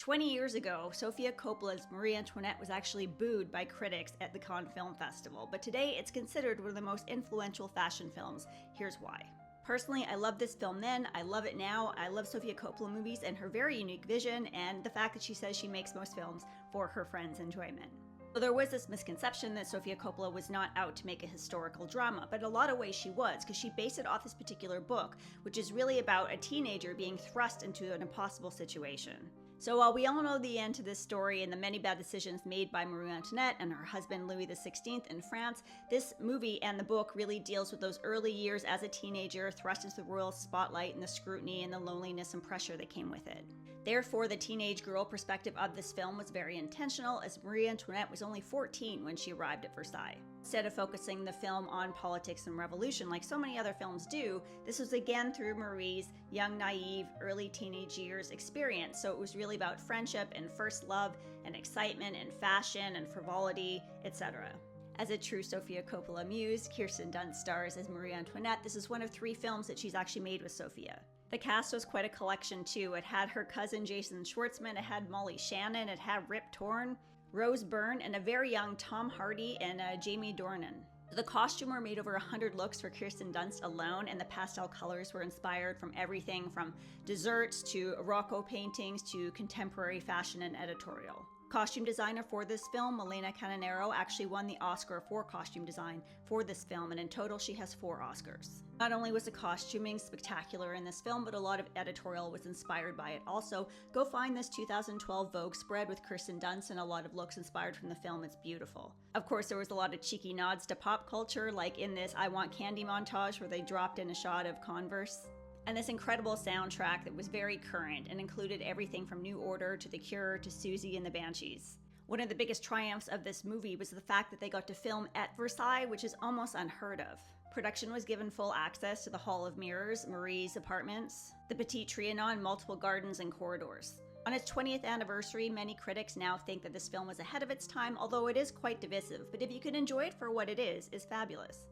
20 years ago, Sofia Coppola's Marie Antoinette was actually booed by critics at the Cannes Film Festival, but today it's considered one of the most influential fashion films. Here's why. Personally, I loved this film then, I love it now. I love Sofia Coppola movies and her very unique vision, and the fact that she says she makes most films for her friends' enjoyment. So there was this misconception that Sofia Coppola was not out to make a historical drama, but in a lot of ways she was, because she based it off this particular book, which is really about a teenager being thrust into an impossible situation. So while we all know the end to this story and the many bad decisions made by Marie Antoinette and her husband Louis XVI in France, this movie and the book really deals with those early years as a teenager, thrust into the royal spotlight and the scrutiny and the loneliness and pressure that came with it. Therefore, the teenage girl perspective of this film was very intentional, as Marie Antoinette was only 14 when she arrived at Versailles. Instead of focusing the film on politics and revolution like so many other films do, this was again through Marie's young, naive, early teenage years experience, so it was really about friendship and first love and excitement and fashion and frivolity, etc. As a true Sofia Coppola muse, Kirsten Dunst stars as Marie Antoinette. This is one of 3 films that she's actually made with Sofia. The cast was quite a collection too. It had her cousin Jason Schwartzman, it had Molly Shannon, it had Rip Torn, Rose Byrne, and a very young Tom Hardy and Jamie Dornan. The costumer made over 100 looks for Kirsten Dunst alone, and the pastel colors were inspired from everything from desserts to Rococo paintings to contemporary fashion and editorial. Costume designer for this film, Milena Canonero, actually won the Oscar for costume design for this film, and in total she has 4 Oscars. Not only was the costuming spectacular in this film, but a lot of editorial was inspired by it also. Go find this 2012 Vogue spread with Kirsten Dunst and a lot of looks inspired from the film. It's beautiful. Of course, there was a lot of cheeky nods to pop culture, like in this I Want Candy montage where they dropped in a shot of Converse. And this incredible soundtrack that was very current and included everything from New Order to The Cure to Susie and the Banshees. One of the biggest triumphs of this movie was the fact that they got to film at Versailles, which is almost unheard of. Production was given full access to the Hall of Mirrors, Marie's apartments, the Petit Trianon, multiple gardens and corridors. On its 20th anniversary, many critics now think that this film was ahead of its time, although it is quite divisive, but if you can enjoy it for what it is fabulous.